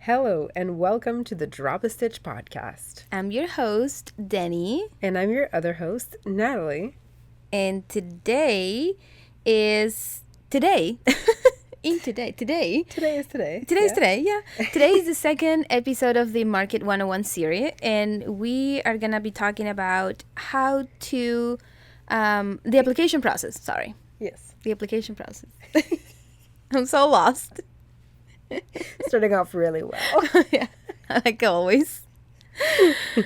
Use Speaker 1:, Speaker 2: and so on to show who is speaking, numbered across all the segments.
Speaker 1: Hello, and welcome to the Drop a Stitch podcast.
Speaker 2: I'm your host, Denny.
Speaker 1: And I'm your other host, Natalie.
Speaker 2: And today is today. Today.
Speaker 1: Today is today.
Speaker 2: Today is today, yeah. Today is the second episode of the Market 101 series, and we are going to be talking about how to, the application process, sorry.
Speaker 1: Yes.
Speaker 2: The application process. I'm so lost.
Speaker 1: Starting off really well.
Speaker 2: Yeah, like always.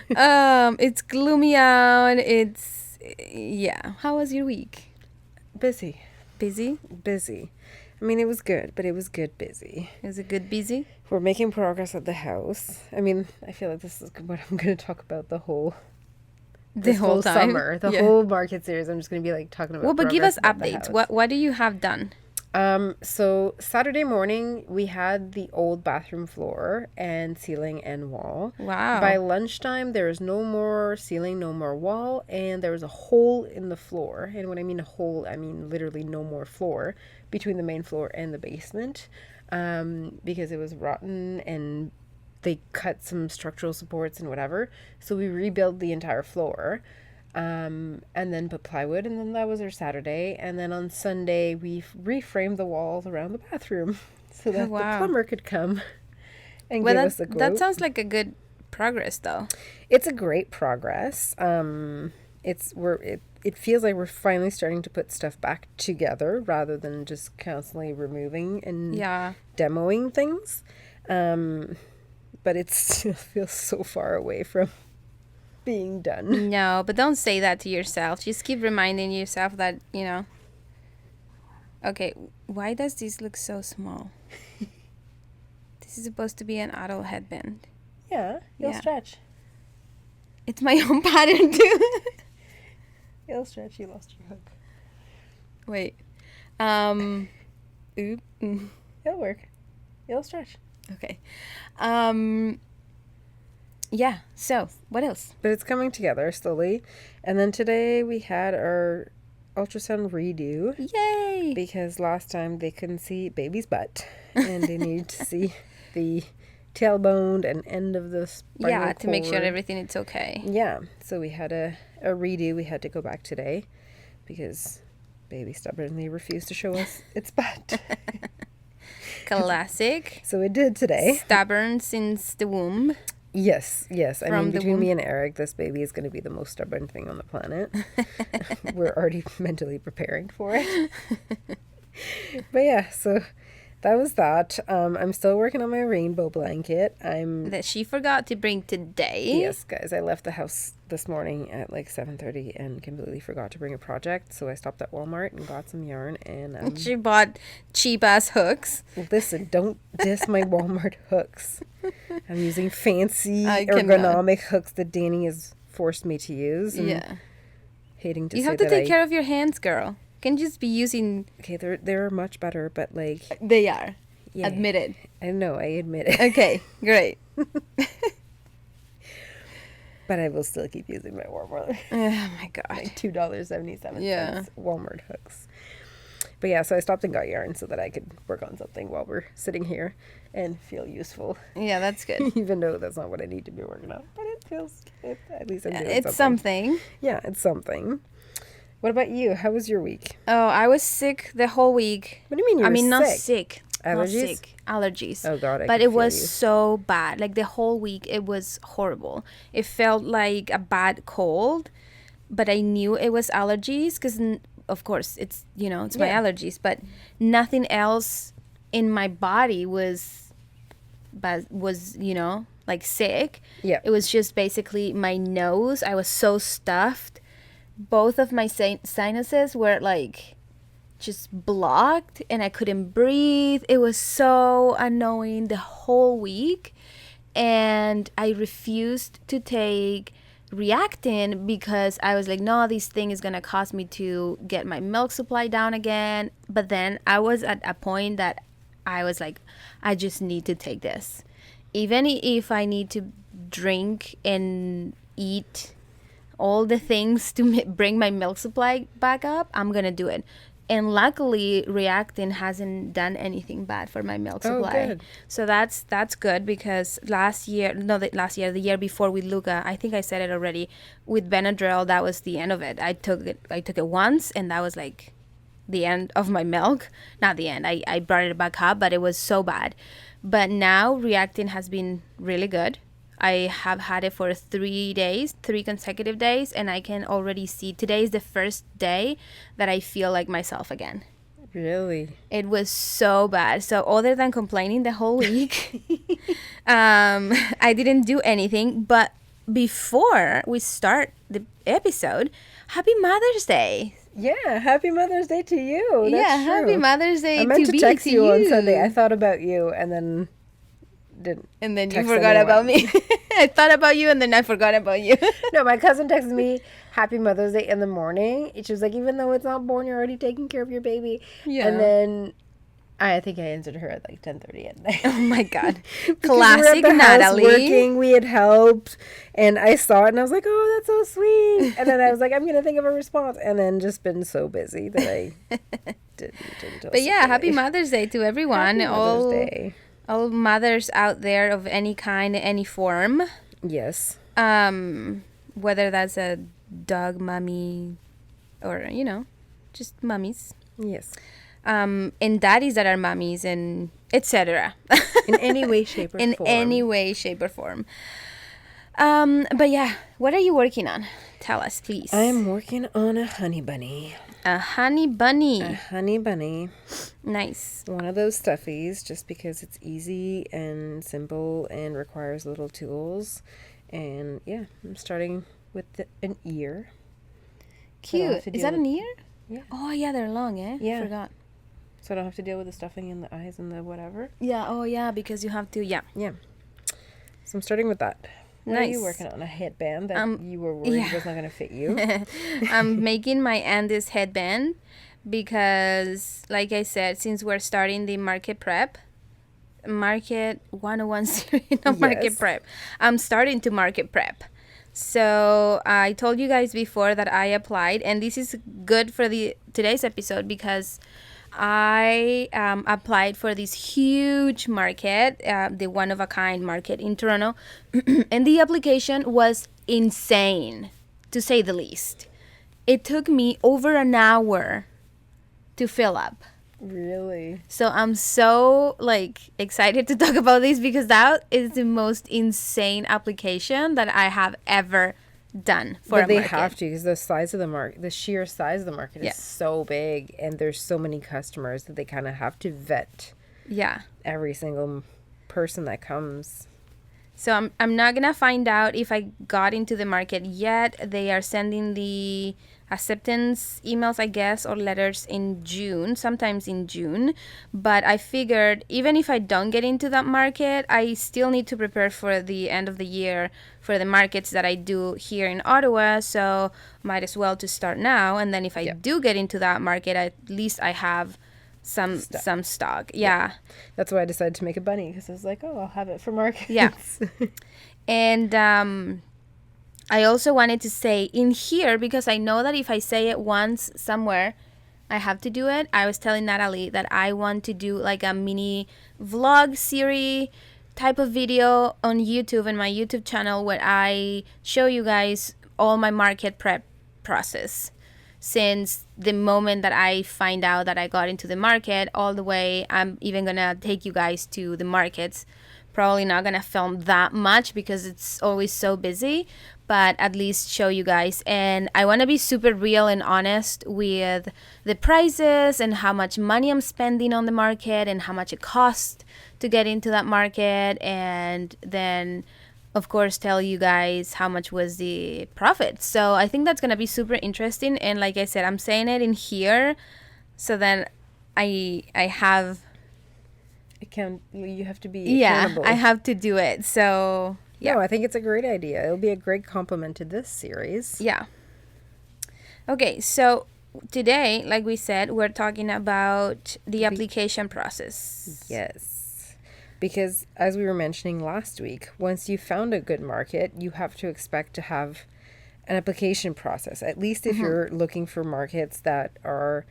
Speaker 2: It's gloomy out. Yeah. How was your week?
Speaker 1: Busy.
Speaker 2: Busy?
Speaker 1: Busy. I mean, it was good, but it was good busy.
Speaker 2: Is it good busy?
Speaker 1: We're making progress at the house. I mean, I feel like this is what I'm going to talk about the whole
Speaker 2: time.
Speaker 1: Summer. The whole market series. I'm just going to be like talking about
Speaker 2: Well, but give us
Speaker 1: updates.
Speaker 2: What do you have done?
Speaker 1: So Saturday morning we had the old bathroom floor and ceiling and wall.
Speaker 2: Wow.
Speaker 1: By lunchtime there was no more ceiling, no more wall, and there was a hole in the floor. And when I mean a hole, I mean literally no more floor between the main floor and the basement, because it was rotten and they cut some structural supports and whatever. So we rebuilt the entire floor. And then put plywood, and then that was our Saturday. And then on Sunday we reframed the walls around the bathroom so that the plumber could come and give us a quote.
Speaker 2: That sounds like a good progress, though.
Speaker 1: It's a great progress. It feels like we're finally starting to put stuff back together rather than just constantly removing and demoing things. But it still feels so far away from being done.
Speaker 2: No, but don't say that to yourself. Just keep reminding yourself that, okay, why does this look so small? This is supposed to be an adult headband.
Speaker 1: Yeah, you'll stretch.
Speaker 2: It's my own pattern too.
Speaker 1: You'll stretch. You lost your hook.
Speaker 2: Wait.
Speaker 1: It'll work. You'll stretch.
Speaker 2: Okay. Yeah, so what else?
Speaker 1: But it's coming together slowly. And then today we had our ultrasound redo.
Speaker 2: Yay!
Speaker 1: Because last time they couldn't see baby's butt. And they needed to see the tailbone and end of the spinal cord.
Speaker 2: To make sure everything is okay.
Speaker 1: Yeah, so we had a redo. We had to go back today because baby stubbornly refused to show us its butt.
Speaker 2: Classic.
Speaker 1: So it did today.
Speaker 2: Stubborn since the womb.
Speaker 1: Yes. I mean, between me and Eric, this baby is going to be the most stubborn thing on the planet. We're already mentally preparing for it. But yeah, so that was that. I'm still working on my rainbow blanket.
Speaker 2: That she forgot to bring today.
Speaker 1: Yes, guys. I left the house this morning at like 7:30 and completely forgot to bring a project. So I stopped at Walmart and got some yarn. And
Speaker 2: she bought cheap-ass hooks.
Speaker 1: Listen, don't diss my Walmart hooks. I'm using fancy ergonomic hooks that Danny has forced me to use. And hating to say that.
Speaker 2: You have to take care of your hands, girl. Can just be using.
Speaker 1: Okay, they're much better, but like
Speaker 2: they are.
Speaker 1: Yeah.
Speaker 2: Admit it.
Speaker 1: I know, I admit it.
Speaker 2: Okay, great.
Speaker 1: But I will still keep using my Walmart.
Speaker 2: Oh my god.
Speaker 1: Like $2.77 Walmart hooks. But yeah, so I stopped and got yarn so that I could work on something while we're sitting here and feel useful.
Speaker 2: Yeah, that's good.
Speaker 1: Even though that's not what I need to be working on. But at least I'm doing
Speaker 2: it's something.
Speaker 1: Yeah, it's something. What about you? How was your week?
Speaker 2: Oh, I was sick the whole week.
Speaker 1: What do you mean you were sick?
Speaker 2: Not sick.
Speaker 1: Allergies?
Speaker 2: Not sick. Allergies.
Speaker 1: Oh, God,
Speaker 2: but it was so bad. Like, the whole week, it was horrible. It felt like a bad cold, but I knew it was allergies because, of course, it's my allergies. But nothing else in my body was like sick.
Speaker 1: Yeah.
Speaker 2: It was just basically my nose. I was so stuffed. Both of my sinuses were like just blocked and I couldn't breathe. It was so annoying the whole week. And I refused to take Reactin because I was like, no, this thing is going to cause me to get my milk supply down again. But then I was at a point that I was like, I just need to take this. Even if I need to drink and eat all the things to bring my milk supply back up, I'm going to do it. And luckily, Reactin hasn't done anything bad for my milk
Speaker 1: Oh,
Speaker 2: supply.
Speaker 1: good.
Speaker 2: So that's good, because the year before with Luca, I think I said it already, with Benadryl, that was the end of it. I took it once, and that was like the end of my milk. Not the end. I brought it back up, but it was so bad. But now Reactin has been really good. I have had it for 3 days, 3 consecutive days, and I can already see today is the first day that I feel like myself again.
Speaker 1: Really?
Speaker 2: It was so bad. So other than complaining the whole week, I didn't do anything. But before we start the episode, Happy Mother's Day.
Speaker 1: Yeah, happy Mother's Day to you. That's true.
Speaker 2: Happy Mother's Day
Speaker 1: I meant to
Speaker 2: be
Speaker 1: text
Speaker 2: to
Speaker 1: you on Sunday. I thought about you and then didn't.
Speaker 2: And then you
Speaker 1: text
Speaker 2: forgot
Speaker 1: anyone.
Speaker 2: about me. I thought about you, and then I forgot about you.
Speaker 1: No, my cousin texted me Happy Mother's Day in the morning. She was like, even though it's not born, you're already taking care of your baby.
Speaker 2: Yeah.
Speaker 1: And then I think I answered her at like 10:30 at night.
Speaker 2: Oh my God.
Speaker 1: Because
Speaker 2: Classic
Speaker 1: we were at the house
Speaker 2: Natalie.
Speaker 1: working, we had helped, and I saw it and I was like, oh, that's so sweet. And then I was like, I'm gonna think of a response, and then just been so busy that I didn't until
Speaker 2: But yeah,
Speaker 1: Sunday.
Speaker 2: Happy Mother's Day to everyone.
Speaker 1: Happy Mother's Day.
Speaker 2: All mothers out there of any kind, any form.
Speaker 1: Yes.
Speaker 2: Whether that's a dog mummy or, just mummies.
Speaker 1: Yes.
Speaker 2: And daddies that are mummies, and etc.
Speaker 1: In any way, shape, or
Speaker 2: In
Speaker 1: form.
Speaker 2: any way, shape, or form. But yeah, what are you working on? Tell us, please.
Speaker 1: I am working on a honey bunny.
Speaker 2: A honey bunny.
Speaker 1: A honey bunny.
Speaker 2: Nice.
Speaker 1: One of those stuffies, just because it's easy and simple and requires little tools. And yeah, I'm starting with an ear. So I don't have
Speaker 2: Cute.
Speaker 1: to
Speaker 2: Is
Speaker 1: deal
Speaker 2: that an
Speaker 1: with-
Speaker 2: ear?
Speaker 1: Yeah.
Speaker 2: Oh, yeah, they're long, eh?
Speaker 1: Yeah.
Speaker 2: Forgot.
Speaker 1: So I don't have to deal with the stuffing in the eyes and the whatever.
Speaker 2: Yeah, oh, yeah, because you have to, yeah.
Speaker 1: Yeah. So I'm starting with that. What are you
Speaker 2: Nice.
Speaker 1: working on? A headband that you were worried
Speaker 2: yeah.
Speaker 1: was not going to fit you?
Speaker 2: I'm making my Andes headband because, like I said, since we're starting the Market 101 series, no, Market
Speaker 1: Yes.
Speaker 2: Prep, I'm starting to Market Prep. So I told you guys before that I applied, and this is good for today's episode because I applied for this huge market, the one-of-a-kind market in Toronto, and the application was insane, to say the least. It took me over an hour to fill up.
Speaker 1: Really?
Speaker 2: So I'm so excited to talk about this because that is the most insane application that I have ever done for
Speaker 1: But
Speaker 2: a
Speaker 1: they
Speaker 2: market.
Speaker 1: have to, because the size of the market, the sheer size of the market
Speaker 2: Yeah.
Speaker 1: is so big, and there's so many customers that they kind of have to vet
Speaker 2: Yeah.
Speaker 1: every single person that comes.
Speaker 2: So I'm not gonna find out if I got into the market yet. They are sending the acceptance emails, I guess, or letters in June, sometimes in June. But I figured even if I don't get into that market, I still need to prepare for the end of the year for the markets that I do here in Ottawa. So might as well to start now. And then if I do get into that market, at least I have some stock. Yeah.
Speaker 1: That's why I decided to make a bunny, because I was like, oh, I'll have it for markets.
Speaker 2: Yeah. And I also wanted to say in here, because I know that if I say it once somewhere, I have to do it. I was telling Natalie that I want to do like a mini vlog series type of video on YouTube and my YouTube channel where I show you guys all my market prep process. Since the moment that I find out that I got into the market all the way, I'm even gonna take you guys to the markets. Probably not gonna film that much because it's always so busy, but at least show you guys. And I want to be super real and honest with the prices and how much money I'm spending on the market and how much it costs to get into that market, and then of course tell you guys how much was the profit. So I think that's gonna be super interesting, and like I said, I'm saying it in here so then I have
Speaker 1: you have to be accountable.
Speaker 2: I have to do it. So yeah.
Speaker 1: No, I think it's a great idea. It'll be a great compliment to this series.
Speaker 2: Yeah. Okay, so today, like we said, we're talking about the application process.
Speaker 1: Yes. Because as we were mentioning last week, once you found a good market, you have to expect to have an application process. At least if you're looking for markets that are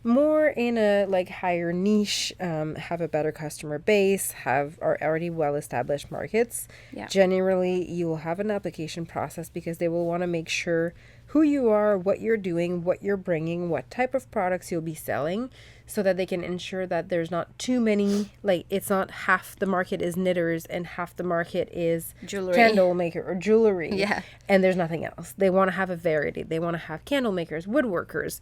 Speaker 1: more in a like higher niche, have a better customer base, are already well established markets,
Speaker 2: Yeah.
Speaker 1: generally you will have an application process because they will want to make sure who you are, what you're doing, what you're bringing, what type of products you'll be selling, so that they can ensure that there's not too many, like it's not half the market is knitters and half the market is
Speaker 2: Jewelry.
Speaker 1: candle maker or jewelry.
Speaker 2: Yeah.
Speaker 1: And there's nothing else. They want to have a variety. They want to have candle makers, woodworkers,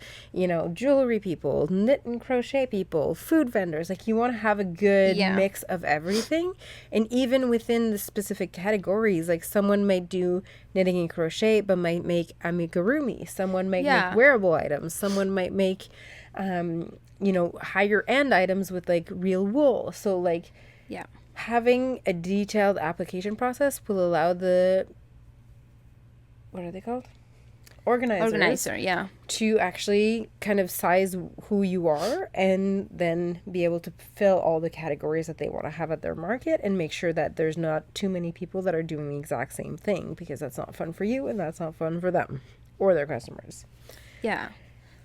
Speaker 1: jewelry people, knit and crochet people, food vendors. Like, you want to have a good
Speaker 2: Yeah.
Speaker 1: mix of everything. And even within the specific categories, like someone might do knitting and crochet but might make amigurumi. Someone might
Speaker 2: Yeah.
Speaker 1: make wearable items. Someone might make higher end items with like real wool. So like
Speaker 2: Yeah.
Speaker 1: having a detailed application process will allow the, what are they called? Organizer,
Speaker 2: yeah.
Speaker 1: to actually kind of size who you are and then be able to fill all the categories that they want to have at their market and make sure that there's not too many people that are doing the exact same thing, because that's not fun for you and that's not fun for them or their customers.
Speaker 2: Yeah.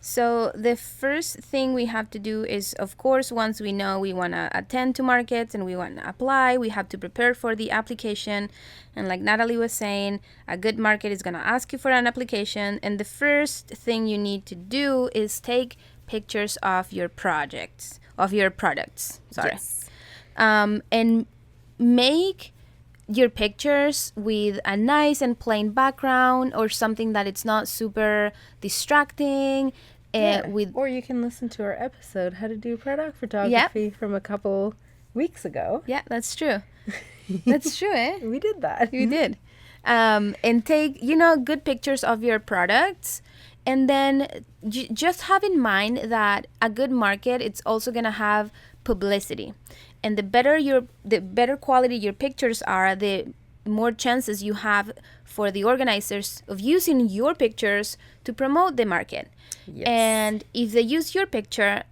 Speaker 2: So the first thing we have to do is, of course, once we know we want to attend to markets and we want to apply, we have to prepare for the application. And like Natalie was saying, a good market is going to ask you for an application. And the first thing you need to do is take pictures of your products. Sorry.
Speaker 1: Yes.
Speaker 2: And make your pictures with a nice and plain background or something that it's not super distracting.
Speaker 1: Or you can listen to our episode, How to Do Product Photography, from a couple weeks ago.
Speaker 2: Yeah, that's true. That's true, eh?
Speaker 1: We did that.
Speaker 2: You did. And take, good pictures of your products. And then just have in mind that a good market, it's also going to have publicity. And the better quality your pictures are, the more chances you have for the organizers of using your pictures to promote the market.
Speaker 1: Yes.
Speaker 2: And if they use your picture,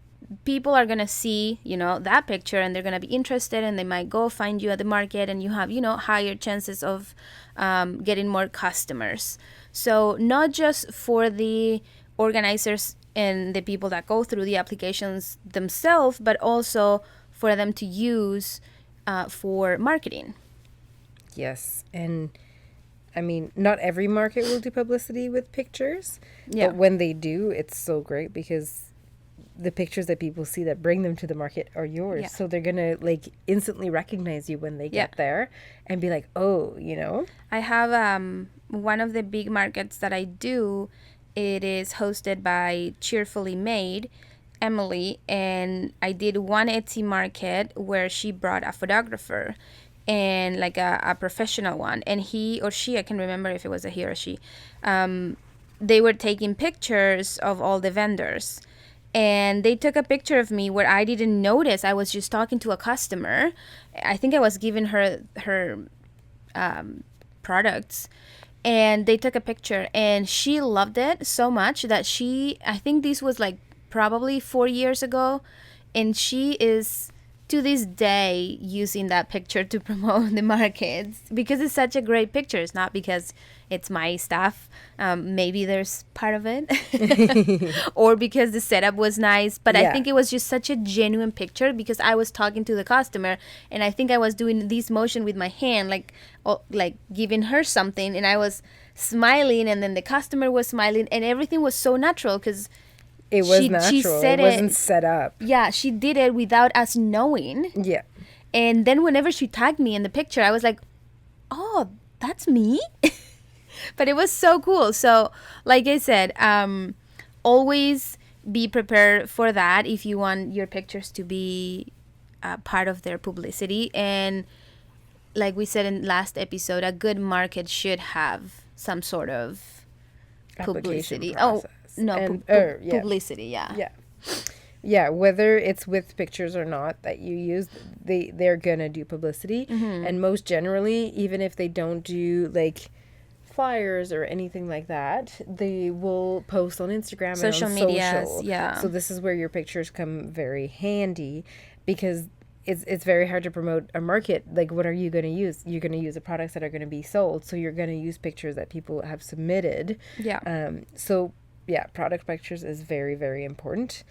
Speaker 2: people are going to see, that picture, and they're going to be interested, and they might go find you at the market, and you have, higher chances of getting more customers. So not just for the organizers and the people that go through the applications themselves, but also for them to use for marketing.
Speaker 1: Yes. And I mean, not every market will do publicity with pictures.
Speaker 2: Yeah.
Speaker 1: But when they do, it's so great because the pictures that people see that bring them to the market are yours.
Speaker 2: Yeah.
Speaker 1: So they're going to like instantly recognize you when they get there and be like, oh,
Speaker 2: I have one of the big markets that I do. It is hosted by Cheerfully Made, Emily, and I did one Etsy market where she brought a photographer and like a professional one, and he or she, I can remember if it was a he or she, they were taking pictures of all the vendors, and they took a picture of me where I didn't notice. I was just talking to a customer. I think I was giving her products, and they took a picture, and she loved it so much that I think this was like probably 4 years ago, and she is to this day using that picture to promote the markets because it's such a great picture. It's not because it's my stuff. Maybe there's part of it or because the setup was nice, but I think it was just such a genuine picture because I was talking to the customer, and I think I was doing this motion with my hand, like giving her something, and I was smiling, and then the customer was smiling, and everything was so natural because
Speaker 1: it was natural. It wasn't set up.
Speaker 2: Yeah, she did it without us knowing.
Speaker 1: Yeah.
Speaker 2: And then whenever she tagged me in the picture, I was like, oh, that's me? But it was so cool. So, like I said, always be prepared for that if you want your pictures to be part of their publicity. And like we said in last episode, a good market should have some sort of publicity. Publicity,
Speaker 1: yeah, whether it's with pictures or not that you use, they're gonna do publicity. And most generally, even if they don't do like flyers or anything like that, they will post on Instagram
Speaker 2: social
Speaker 1: and on
Speaker 2: media.
Speaker 1: So this is where your pictures come very handy, because it's very hard to promote a market. Like, what are you going to use? You're going to use the products that are going to be sold. So you're going to use pictures that people have submitted.
Speaker 2: Yeah.
Speaker 1: So yeah, product pictures is very, very important.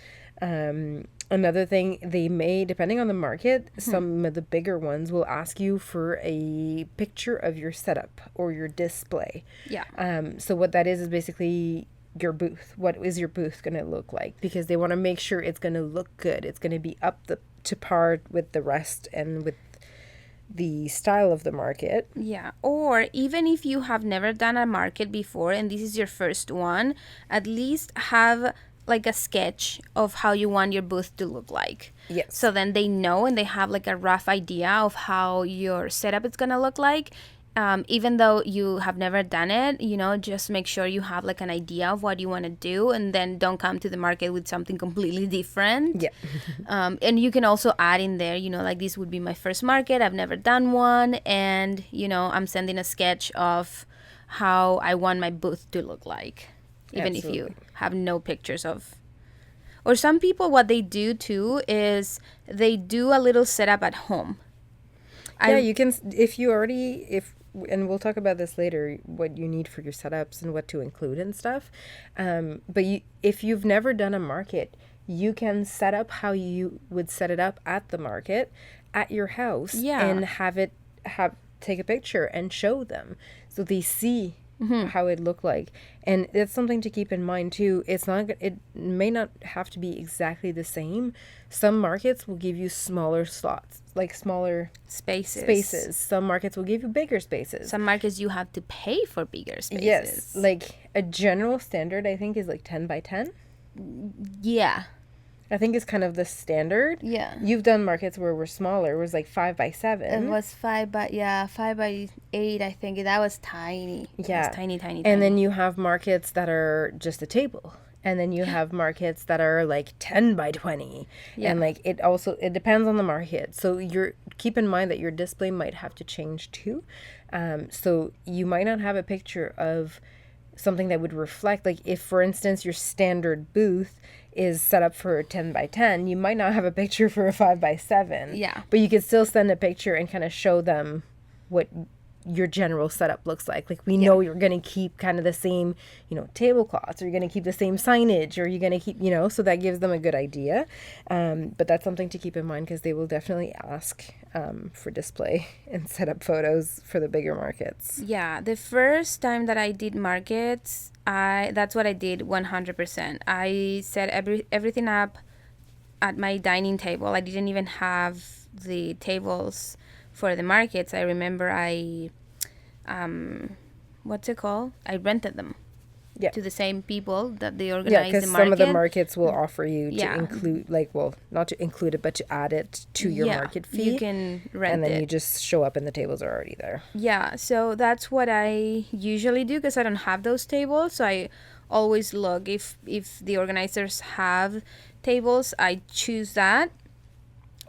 Speaker 1: Another thing they may, depending on the market, some of the bigger ones will ask you for a picture of your setup or your display.
Speaker 2: Yeah.
Speaker 1: So what that is basically your booth. What is your booth going to look like? Because they want to make sure it's going to look good. It's going to be to par with the rest and with the style of the market.
Speaker 2: Yeah. Or even if you have never done a market before and this is your first one, at least have like a sketch of how you want your booth to look like.
Speaker 1: Yes.
Speaker 2: So then they know and they have like a rough idea of how your setup is going to look like. Even though you have never done it, just make sure you have like an idea of what you want to do and then don't come to the market with something completely different.
Speaker 1: Yeah.
Speaker 2: And you can also add in there, like this would be my first market. I've never done one. And, I'm sending a sketch of how I want my booth to look like. Even
Speaker 1: Absolutely.
Speaker 2: if you have no pictures of. Or some people, what they do too is they do a little setup at home.
Speaker 1: Yeah, you can, and we'll talk about this later, what you need for your setups and what to include and stuff. But if you've never done a market, you can set up how you would set it up at the market at your house.
Speaker 2: Yeah.
Speaker 1: And take a picture and show them so they see how it looked like. And it's something to keep in mind too. It may not have to be exactly the same. Some markets will give you smaller slots, like smaller spaces. Some markets will give you bigger spaces.
Speaker 2: Some markets you have to pay for bigger spaces.
Speaker 1: Yes, like a general standard I think is like 10 by 10.
Speaker 2: Yeah.
Speaker 1: I think is kind of the standard.
Speaker 2: Yeah.
Speaker 1: You've done markets where we're smaller. It was like 5 by 7.
Speaker 2: It was 5 by 8. I think that was tiny.
Speaker 1: Yeah.
Speaker 2: It was tiny.
Speaker 1: And then you have markets that are just a table. And then you have markets that are like 10 by 20. Yeah. And like it depends on the market. So keep in mind that your display might have to change too. So you might not have a picture of something that would reflect, like if for instance your standard booth is set up for a 10 by 10, you might not have a picture for a 5 by 7.
Speaker 2: Yeah.
Speaker 1: But you could still send a picture and kind of show them what your general setup looks like. Like we know you're going to keep kind of the same, tablecloths, or you're going to keep the same signage, or you're going to keep, so that gives them a good idea. But that's something to keep in mind because they will definitely ask for display and setup photos for the bigger markets.
Speaker 2: Yeah. The first time that I did markets, that's what I did 100%. I set everything up at my dining table. I didn't even have the tables for the markets. I remember what's it called? I rented them to the same people that they organize the market.
Speaker 1: Yeah, because some of the markets will offer you to include, not to include it, but to add it to your market fee.
Speaker 2: You can rent it.
Speaker 1: And then you just show up and the tables are already there.
Speaker 2: Yeah, so that's what I usually do because I don't have those tables. So I always look if the organizers have tables, I choose that.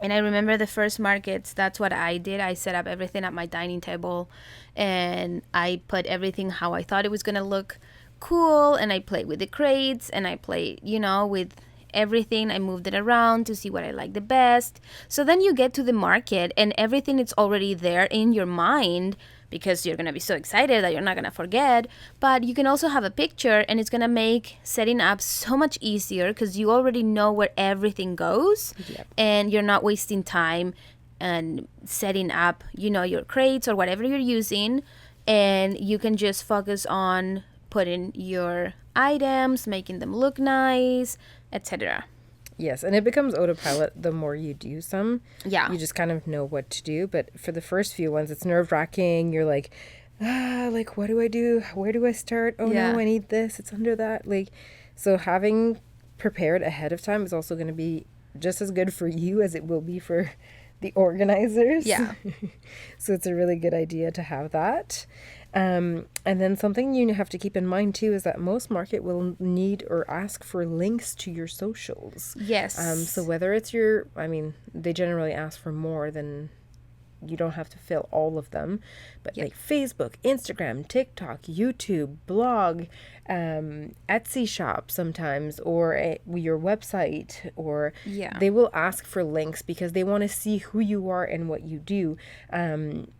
Speaker 2: And I remember the first markets, that's what I did. I set up everything at my dining table and I put everything how I thought it was going to look cool. And I played with the crates and I played, with everything. I moved it around to see what I like the best. So then you get to the market and everything is already there in your mind because you're going to be so excited that you're not going to forget. But you can also have a picture and it's going to make setting up so much easier because you already know where everything goes.
Speaker 1: Yep.
Speaker 2: And you're not wasting time and setting up, your crates or whatever you're using. And you can just focus on putting your items, making them look nice, etc.
Speaker 1: Yes, and it becomes autopilot the more you do some.
Speaker 2: Yeah.
Speaker 1: You just kind of know what to do. But for the first few ones, it's nerve-wracking. You're like, what do I do? Where do I start? Oh, no, I need this. It's under that. So having prepared ahead of time is also going to be just as good for you as it will be for the organizers.
Speaker 2: Yeah.
Speaker 1: So it's a really good idea to have that. And then something you have to keep in mind too is that most market will need or ask for links to your socials.
Speaker 2: Yes.
Speaker 1: So whether it's they generally ask for more than you don't have to fill all of them, but
Speaker 2: Yep.
Speaker 1: like Facebook, Instagram, TikTok, YouTube, blog, Etsy shop sometimes, or your website, or
Speaker 2: Yeah.
Speaker 1: they will ask for links because they want to see who you are and what you do.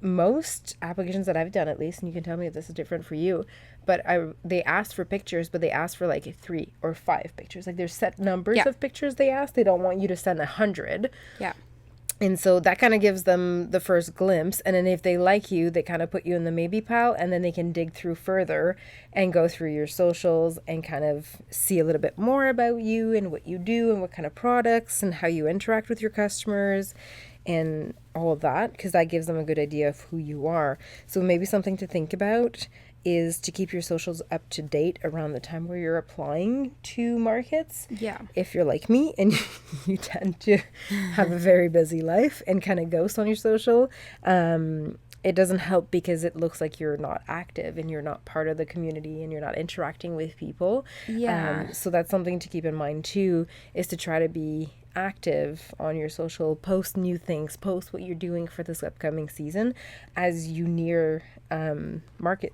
Speaker 1: Most applications that I've done, at least, and you can tell me if this is different for you, but they asked for pictures, but they asked for like 3 or 5 pictures. Like there's set numbers
Speaker 2: Yeah.
Speaker 1: of pictures they ask. They don't want you to send 100.
Speaker 2: Yeah.
Speaker 1: And so that kind of gives them the first glimpse. And then if they like you, they kind of put you in the maybe pile, and then they can dig through further and go through your socials and kind of see a little bit more about you and what you do and what kind of products and how you interact with your customers and all of that, because that gives them a good idea of who you are. So maybe something to think about is to keep your socials up to date around the time where you're applying to markets.
Speaker 2: Yeah.
Speaker 1: If you're like me and you tend to have a very busy life and kind of ghost on your social, it doesn't help because it looks like you're not active and you're not part of the community and you're not interacting with people.
Speaker 2: Yeah.
Speaker 1: So that's something to keep in mind too, is to try to be active on your social, post new things, post what you're doing for this upcoming season as you near market.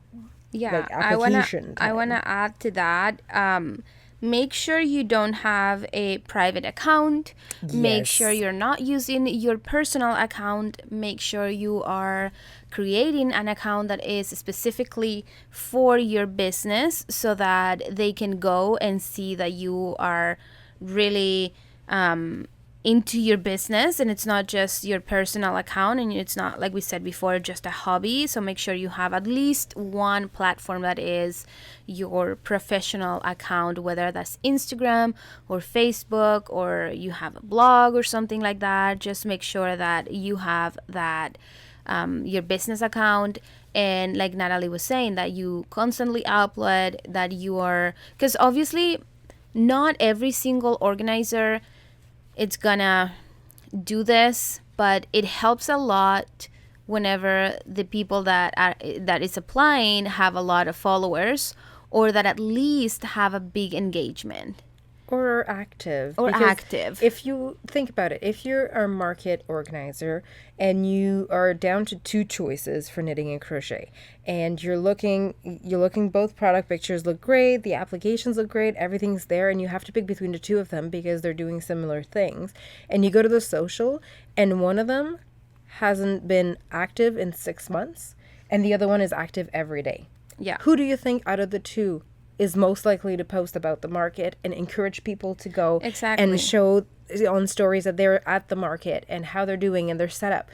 Speaker 2: Yeah,
Speaker 1: Like application
Speaker 2: I
Speaker 1: time.
Speaker 2: wanna add to that. Make sure you don't have a private account. Make sure
Speaker 1: Yes.
Speaker 2: you're not using your personal account. Make sure you are creating an account that is specifically for your business so that they can go and see that you are really into your business and it's not just your personal account and it's not, like we said before, just a hobby. So make sure you have at least one platform that is your professional account, whether that's Instagram or Facebook or you have a blog or something like that. Just make sure that you have that your business account, and like Natalie was saying, that you constantly upload, that you are, because obviously not every single organizer it's gonna do this, but it helps a lot whenever the people that is applying have a lot of followers or that at least have a big engagement
Speaker 1: Or active.
Speaker 2: or
Speaker 1: Because
Speaker 2: active.
Speaker 1: if you think about it, if you're a market organizer and you are down to 2 choices for knitting and crochet, and you're looking, both product pictures look great, the applications look great, everything's there, and you have to pick between the 2 of them because they're doing similar things, and you go to the social and one of them hasn't been active in 6 months and the other one is active every day.
Speaker 2: Yeah.
Speaker 1: Who do you think out of the 2 is most likely to post about the market and encourage people to go
Speaker 2: Exactly.
Speaker 1: and show on stories that they're at the market and how they're doing and their setup?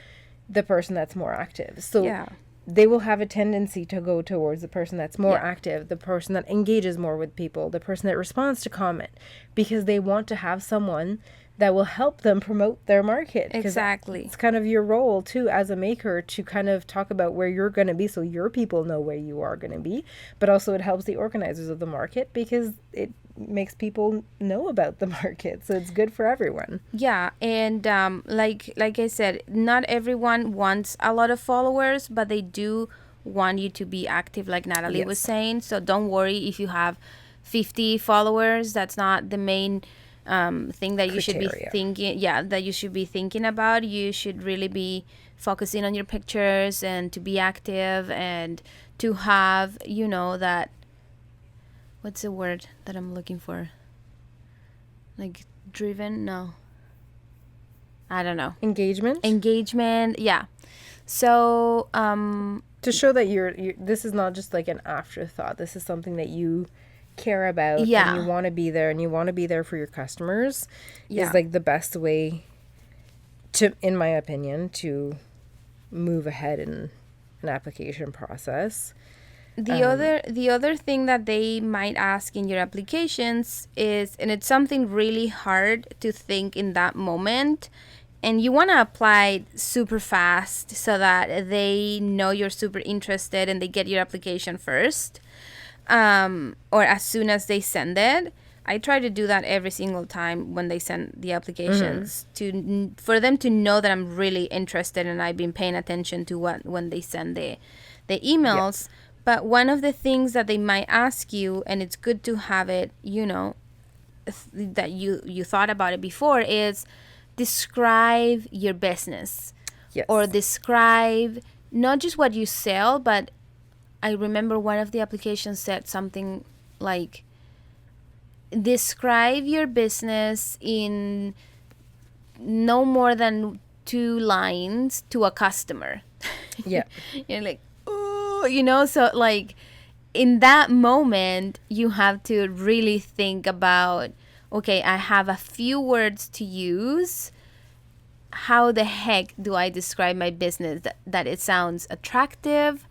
Speaker 1: The person that's more active. So
Speaker 2: Yeah.
Speaker 1: they will have a tendency to go towards the person that's more
Speaker 2: Yeah.
Speaker 1: active, the person that engages more with people, the person that responds to comment, because they want to have someone that will help them promote their market. 'Cause
Speaker 2: Exactly.
Speaker 1: it's kind of your role too as a maker to kind of talk about where you're going to be so your people know where you are going to be, but also it helps the organizers of the market because it makes people know about the market, so it's good for everyone.
Speaker 2: Yeah, and like I said, not everyone wants a lot of followers, but they do want you to be active, like Natalie was
Speaker 1: Yes.
Speaker 2: saying. So don't worry if you have 50 followers. That's not the main thing that you should be
Speaker 1: Criteria.
Speaker 2: thinking. Yeah, that you should be thinking about. You should really be focusing on your pictures and to be active and to have, that. What's the word that I'm looking for? Like driven? No. I don't know.
Speaker 1: Engagement,
Speaker 2: Engagement, yeah. So,
Speaker 1: to show that you're this is not just like an afterthought. This is something that you care about
Speaker 2: Yeah.
Speaker 1: and you want to be there and you want to be there for your customers.
Speaker 2: Yeah.
Speaker 1: Is like the best way to, in my opinion, to move ahead in an application process.
Speaker 2: the other thing that they might ask in your applications is, and it's something really hard to think in that moment, and you want to apply super fast so that they know you're super interested and they get your application first, or as soon as they send it. I try to do that every single time when they send the applications for them to know that I'm really interested and I've been paying attention to when they send the emails. But one of the things that they might ask you, and it's good to have it, that you thought about it before, is describe your business. or
Speaker 1: Yes.
Speaker 2: describe not just what you sell, but I remember one of the applications said something like, describe your business in no more than 2 lines to a customer.
Speaker 1: Yeah.
Speaker 2: You're like, oh, so like in that moment, you have to really think about, okay, I have a few words to use. How the heck do I describe my business that it sounds attractive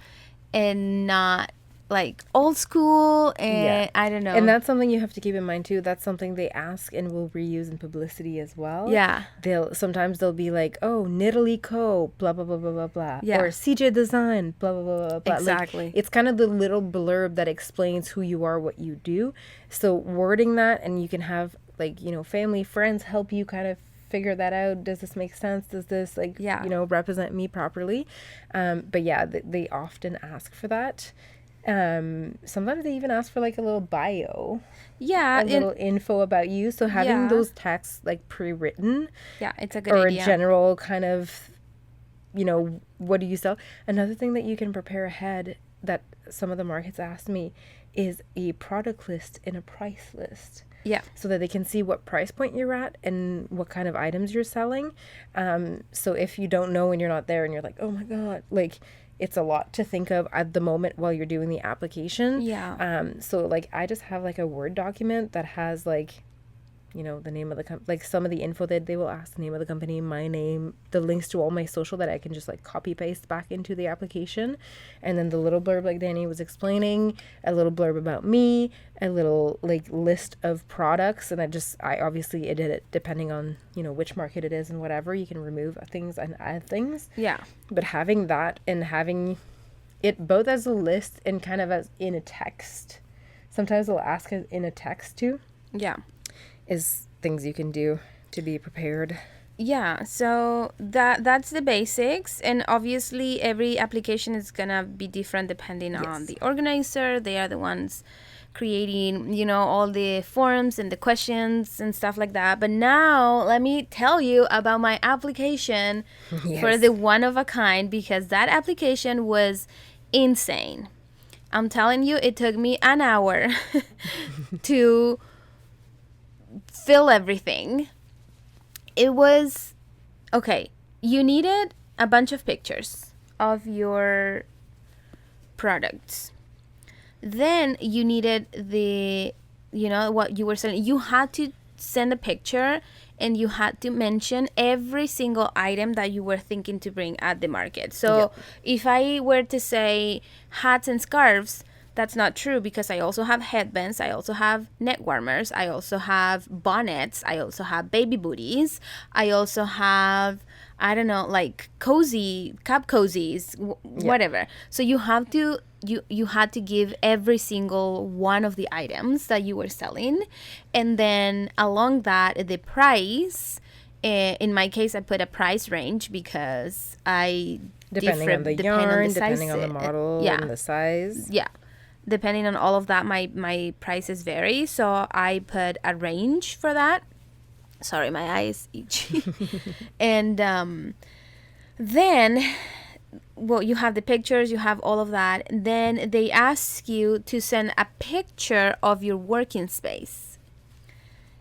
Speaker 2: and not like old school?
Speaker 1: Yeah.
Speaker 2: And I don't
Speaker 1: And
Speaker 2: know.
Speaker 1: that's something you have to keep in mind too. That's something they ask and will reuse in publicity as well.
Speaker 2: Yeah.
Speaker 1: They'll be like, "Oh, Nidalee Co. blah blah blah blah blah blah," or
Speaker 2: Yeah.
Speaker 1: "CJ Design blah blah blah blah blah." Like
Speaker 2: Exactly.
Speaker 1: it's kind of the little blurb that explains who you are, what you do. So wording that, and you can have like family, friends help you kind of figure that out. Does this make sense? Does this
Speaker 2: Yeah.
Speaker 1: represent me properly? But yeah, they often ask for that. Sometimes they even ask for like a little bio,
Speaker 2: Yeah.
Speaker 1: a little info about you. So having
Speaker 2: Yeah.
Speaker 1: those texts like pre-written
Speaker 2: Yeah. It's a good
Speaker 1: or a
Speaker 2: idea.
Speaker 1: general kind of, what do you sell? Another thing that you can prepare ahead that some of the markets asked me is a product list and a price list.
Speaker 2: Yeah.
Speaker 1: So that they can see what price point you're at and what kind of items you're selling. So if you don't know and you're not there and you're like, oh my God, like it's a lot to think of at the moment while you're doing the application.
Speaker 2: Yeah.
Speaker 1: So like I just have like a Word document that has like the name of the like some of the info that they will ask, the name of the company, my name, the links to all my social that I can just like copy paste back into the application, and then the little blurb like Danny was explaining, a little blurb about me, a little like list of products, and I obviously edit it depending on which market it is and whatever. You can remove things and add things,
Speaker 2: Yeah.
Speaker 1: but having that and having it both as a list and kind of as in a text. Sometimes they'll ask it in a text too.
Speaker 2: Yeah.
Speaker 1: Is things you can do to be prepared.
Speaker 2: Yeah, so that's the basics, and obviously every application is gonna be different depending on
Speaker 1: Yes.
Speaker 2: the organizer. They are the ones creating, all the forms and the questions and stuff like that. But now let me tell you about my application for
Speaker 1: Yes.
Speaker 2: the one of a kind, because that application was insane. I'm telling you, it took me an hour to fill everything. It was okay. You needed a bunch of pictures of your products. Then you needed what you were selling. You had to send a picture and you had to mention every single item that you were thinking to bring at the market. So if I were to say hats and scarves, that's not true, because I also have headbands, I also have neck warmers, I also have bonnets, I also have baby booties, I also have, I don't know, like cup cozies, whatever. So you have to you had to give every single one of the items that you were selling, and then along that the price. In my case, I put a price range because
Speaker 1: Depending on the yarn, depending on the
Speaker 2: size.
Speaker 1: model
Speaker 2: Yeah.
Speaker 1: and the size.
Speaker 2: Yeah, depending on all of that, my prices vary, so I put a range for that. Sorry, my eyes itchy. And then, well, you have the pictures, you have all of that, and then they ask you to send a picture of your working space.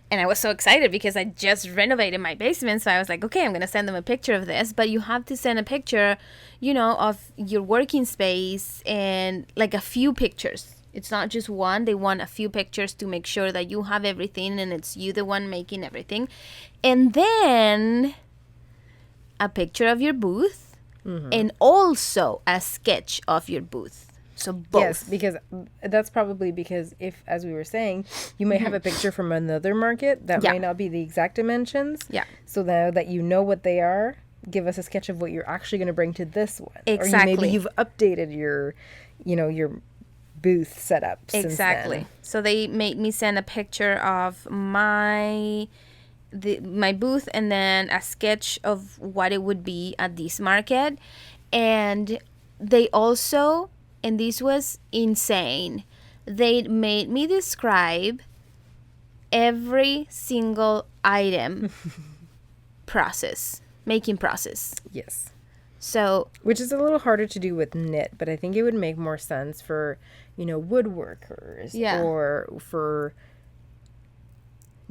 Speaker 2: And I was so excited because I just renovated my basement. So I was like, okay, I'm going to send them a picture of this. But you have to send a picture, of your working space and like a few pictures. It's not just one. They want a few pictures to make sure that you have everything and it's you the one making everything. And then a picture of your booth, and also a sketch of your booth. So both.
Speaker 1: Yes, because that's probably because if, as we were saying, you may have a picture from another market that
Speaker 2: Yeah.
Speaker 1: might not be the exact dimensions.
Speaker 2: Yeah.
Speaker 1: So now that you know what they are, give us a sketch of what you're actually going to bring to this one.
Speaker 2: Exactly.
Speaker 1: Or maybe you've updated your booth setup since
Speaker 2: Exactly.
Speaker 1: then.
Speaker 2: So they made me send a picture of my booth, and then a sketch of what it would be at this market. And they also, and this was insane, they made me describe every single item making process.
Speaker 1: Yes.
Speaker 2: So
Speaker 1: Which is a little harder to do with knit, but I think it would make more sense for, woodworkers
Speaker 2: yeah,
Speaker 1: or for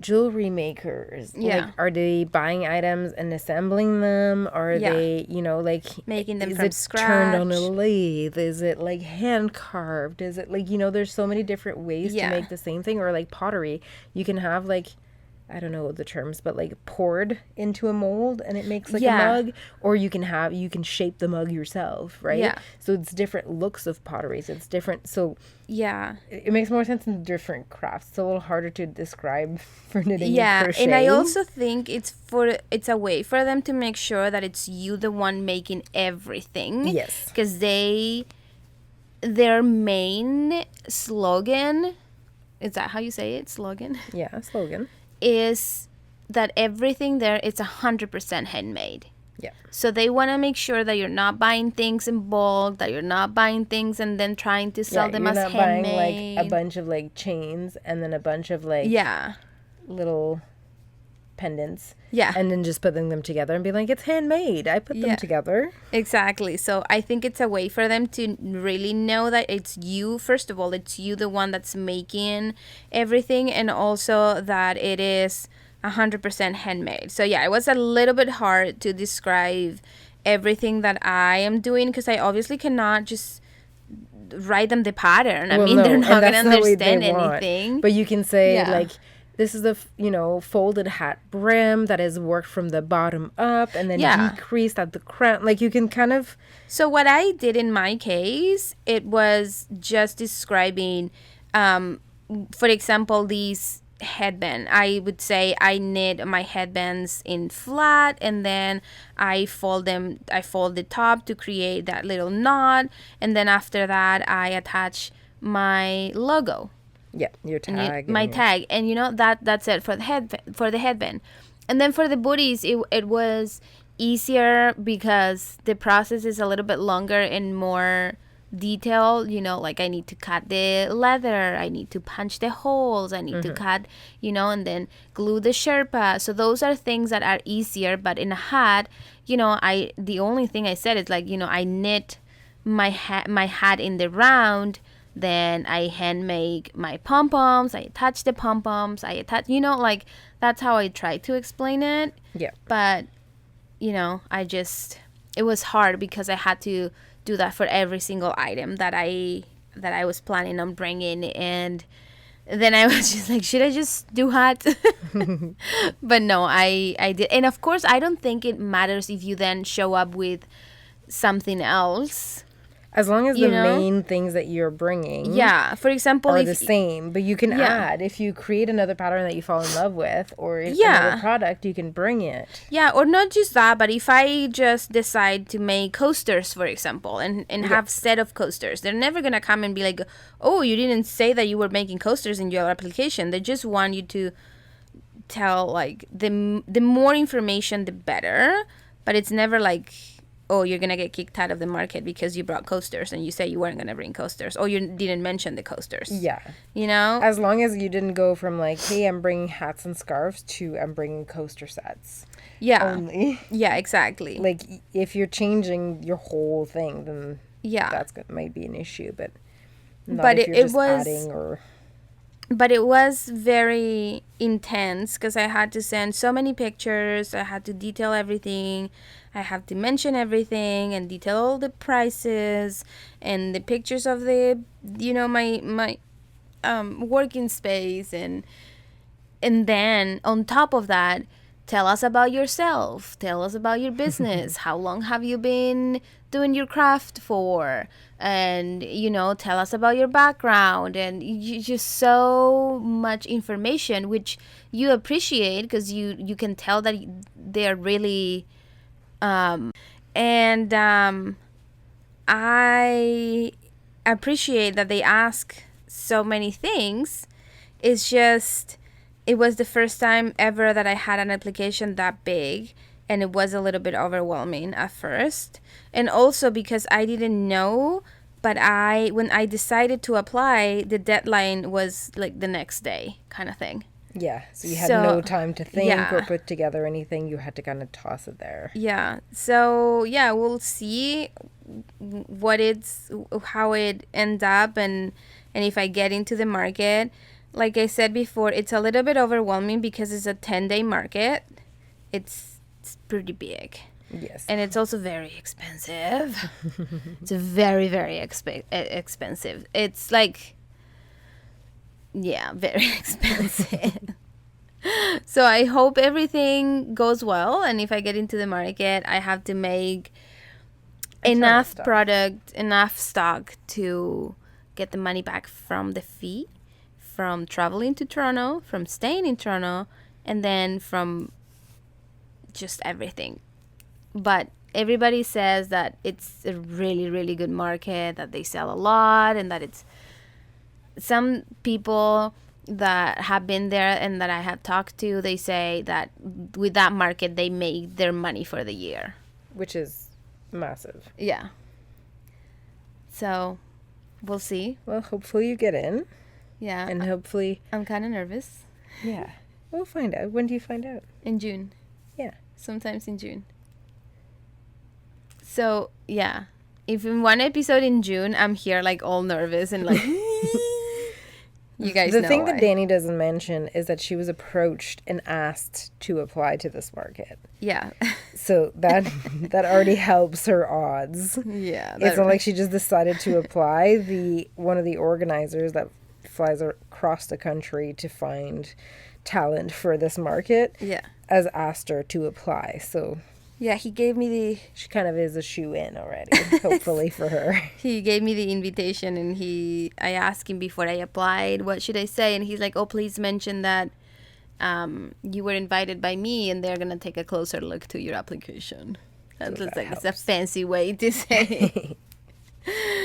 Speaker 1: jewelry makers. Like,
Speaker 2: yeah,
Speaker 1: are they buying items and assembling them? Are
Speaker 2: yeah,
Speaker 1: they, like,
Speaker 2: making them
Speaker 1: is
Speaker 2: from
Speaker 1: it turned on a
Speaker 2: scratch.
Speaker 1: lathe? Is it like hand carved? Is it like, there's so many different ways to
Speaker 2: Yeah,
Speaker 1: make the same thing, or like pottery. You can have like, I don't know the terms, but like poured into a mold and it makes like a
Speaker 2: yeah,
Speaker 1: mug, or you can shape the mug yourself, right?
Speaker 2: yeah,
Speaker 1: So it's different looks of pottery. So it's different. So
Speaker 2: yeah.
Speaker 1: it makes more sense in different crafts. It's a little harder to describe for knitting and
Speaker 2: Yeah, and I
Speaker 1: crocheting.
Speaker 2: also think it's a way for them to make sure that it's you the one making everything,
Speaker 1: Yes.
Speaker 2: because their main slogan, is that how you say it? Slogan
Speaker 1: Yeah, slogan.
Speaker 2: is that everything there is 100% handmade.
Speaker 1: Yeah.
Speaker 2: So they want to make sure that you're not buying things in bulk, that you're not buying things and then trying to
Speaker 1: Yeah,
Speaker 2: sell them
Speaker 1: you're
Speaker 2: as
Speaker 1: not buying like a
Speaker 2: handmade.
Speaker 1: bunch of like chains and then a bunch of like
Speaker 2: Yeah.
Speaker 1: little pendants
Speaker 2: Yeah.
Speaker 1: and then just putting them together and be like, it's handmade. I put them
Speaker 2: Yeah.
Speaker 1: together.
Speaker 2: Exactly. So I think it's a way for them to really know that it's you. First of all, it's you, the one that's making everything, and also that it is 100% handmade. So yeah, it was a little bit hard to describe everything that I am doing, because I obviously cannot just write them the pattern. I
Speaker 1: Well,
Speaker 2: mean, they're
Speaker 1: no, and
Speaker 2: not gonna
Speaker 1: that's not what they
Speaker 2: understand
Speaker 1: want.
Speaker 2: anything.
Speaker 1: But you can say
Speaker 2: Yeah.
Speaker 1: like, this is a folded hat brim that is worked from the bottom up and then
Speaker 2: Yeah.
Speaker 1: decreased at the crown. Like you can kind of
Speaker 2: So what I did in my case, it was just describing, um, for example, these headband. I would say I knit my headbands in flat, and then I fold them. I fold the top to create that little knot, and then after that, I attach my logo
Speaker 1: yeah, your
Speaker 2: and
Speaker 1: tag
Speaker 2: my
Speaker 1: and your,
Speaker 2: tag, and that's it for the headband. And then for the booties, it was easier because the process is a little bit longer and more detailed. Like I need to cut the leather, I need to punch the holes, I need to cut, and then glue the sherpa. So those are things that are easier. But in a hat, I the only thing I said is like, I knit my hat in the round, then I hand make my pom-poms, I attach the pom-poms, I attach, like that's how I try to explain it.
Speaker 1: yeah.
Speaker 2: But it was hard because I had to do that for every single item that I was planning on bringing. And then I was just like, should I just do hats? But no, I did. And of course, I don't think it matters if you then show up with something else.
Speaker 1: As long as the
Speaker 2: You know?
Speaker 1: main things that you're bringing
Speaker 2: Yeah. For example,
Speaker 1: are
Speaker 2: if
Speaker 1: the same, but you can
Speaker 2: yeah.
Speaker 1: add if you create another pattern that you fall in love with or
Speaker 2: Yeah.
Speaker 1: another product, you can bring it.
Speaker 2: Yeah, or not just that, but if I just decide to make coasters, for example, and have set of coasters, they're never gonna come and be like, oh, you didn't say that you were making coasters in your application. They just want you to tell, like, the more information, the better. But it's never like, oh, you're gonna get kicked out of the market because you brought coasters and you said you weren't gonna bring coasters, or you didn't mention the coasters.
Speaker 1: Yeah.
Speaker 2: As
Speaker 1: As long as you didn't go from like, hey, I'm bringing hats and scarves to I'm bringing coaster sets.
Speaker 2: Yeah.
Speaker 1: Only.
Speaker 2: Yeah, exactly.
Speaker 1: Like if you're changing your whole thing, then
Speaker 2: Yeah.
Speaker 1: that's good. Might be an issue, but not
Speaker 2: But
Speaker 1: if you're just adding or.
Speaker 2: But it was very intense because I had to send so many pictures. I had to detail everything. I have to mention everything and detail all the prices and the pictures of the, my working space, and then on top of that, tell us about yourself, tell us about your business, how long have you been doing your craft for, and tell us about your background, and just so much information, which you appreciate because you can tell that they're really and I appreciate that they ask so many things. It's just, it was the first time ever that I had an application that big, and it was a little bit overwhelming at first. And also because I didn't know, but when I decided to apply, the deadline was like the next day kind of thing.
Speaker 1: Yeah, so you had no time to think or
Speaker 2: yeah.
Speaker 1: put together anything. You had to kind of toss it there.
Speaker 2: Yeah. So yeah, we'll see how it ends up, and if I get into the market. Like I said before, it's a little bit overwhelming because it's a 10-day market. It's pretty big.
Speaker 1: Yes.
Speaker 2: And it's also very expensive. It's very, very expensive. It's like, yeah, very expensive. So I hope everything goes well. And if I get into the market, I have to make enough product, enough stock to get the money back from the fee, from traveling to Toronto, from staying in Toronto, and then from just everything. But everybody says that it's a really, really good market, that they sell a lot, and that it's some people that have been there and that I have talked to, they say that with that market, they make their money for the year.
Speaker 1: Which is massive.
Speaker 2: Yeah. So we'll see.
Speaker 1: Well, hopefully you get in.
Speaker 2: Yeah.
Speaker 1: And hopefully...
Speaker 2: I'm kind of nervous.
Speaker 1: Yeah. We'll find out. When do you find out?
Speaker 2: In June.
Speaker 1: Yeah.
Speaker 2: Sometimes in June. So, yeah. If in one episode in June, I'm here like all nervous and like... You guys know
Speaker 1: the thing
Speaker 2: why.
Speaker 1: that Danny doesn't mention is that she was approached and asked to apply to this market.
Speaker 2: Yeah.
Speaker 1: So that already helps her odds.
Speaker 2: Yeah.
Speaker 1: It's not like she just decided to apply. One of the organizers that flies across the country to find talent for this market has asked her to apply. So
Speaker 2: yeah, he gave me
Speaker 1: she kind of is a shoe-in already, hopefully for her.
Speaker 2: He gave me the invitation, and I asked him before I applied, what should I say? And he's like, oh, please mention that you were invited by me, and they're going to take a closer look to your application. That's like it's a fancy way to say.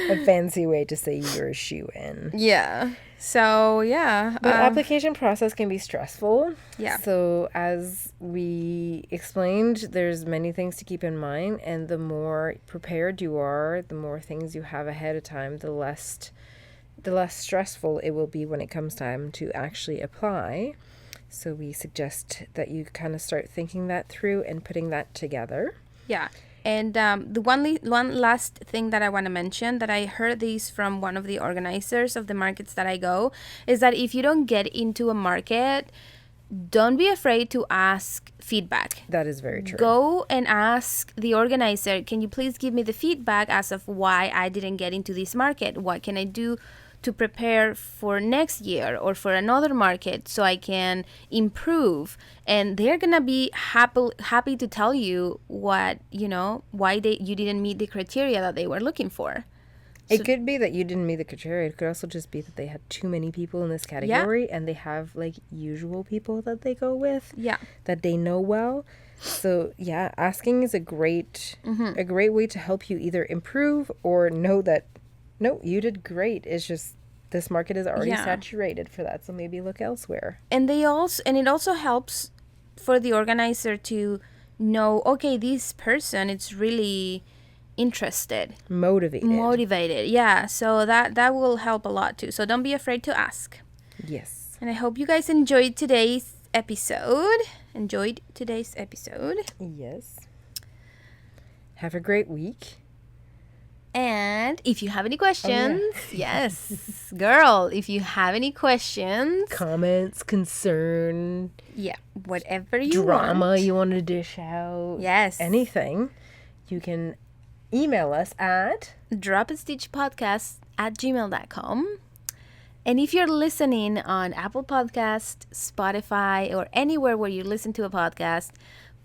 Speaker 1: A fancy way to say you're a shoe-in.
Speaker 2: Yeah. So, yeah.
Speaker 1: The application process can be stressful.
Speaker 2: Yeah.
Speaker 1: So, as we explained, there's many things to keep in mind. And the more prepared you are, the more things you have ahead of time, the less stressful it will be when it comes time to actually apply. So, we suggest that you kind of start thinking that through and putting that together.
Speaker 2: Yeah. And the one last thing that I want to mention, that I heard this from one of the organizers of the markets that I go, is that if you don't get into a market, don't be afraid to ask feedback.
Speaker 1: That is very true.
Speaker 2: Go and ask the organizer, can you please give me the feedback as of why I didn't get into this market? What can I do to prepare for next year or for another market so I can improve? And they're gonna be happy to tell you what, why you didn't meet the criteria that they were looking for.
Speaker 1: It could be that you didn't meet the criteria. It could also just be that they had too many people in this category, and they have like usual people that they go with, that they know well. So yeah, asking is a great way to help you either improve or know that no, you did great. It's just this market is already saturated for that, so maybe look elsewhere. And
Speaker 2: it also helps for the organizer to know, okay, this person is really interested, motivated. Yeah, so that will help a lot too. So don't be afraid to ask.
Speaker 1: Yes.
Speaker 2: And I hope you guys enjoyed today's episode.
Speaker 1: Yes. Have a great week.
Speaker 2: And if you have any questions, yes, girl, if you have any questions,
Speaker 1: comments, concern,
Speaker 2: whatever you
Speaker 1: drama you want to dish out, anything, you can email us at
Speaker 2: dropandstitchpodcast@gmail.com. And if you're listening on Apple Podcast, Spotify, or anywhere where you listen to a podcast,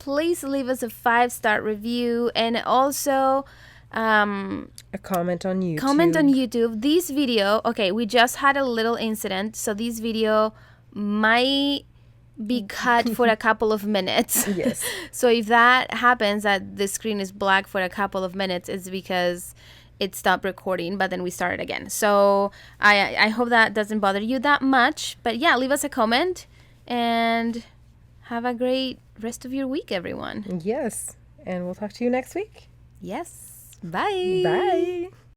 Speaker 2: please leave us a 5-star review, and also
Speaker 1: a comment on YouTube.
Speaker 2: This video, we just had a little incident, so this video might be cut for a couple of minutes.
Speaker 1: Yes.
Speaker 2: So if that happens, that the screen is black for a couple of minutes, it's because it stopped recording, but then we started again. So I hope that doesn't bother you that much. But yeah, leave us a comment and have a great rest of your week, everyone.
Speaker 1: Yes. And we'll talk to you next week.
Speaker 2: Yes. Bye.
Speaker 1: Bye.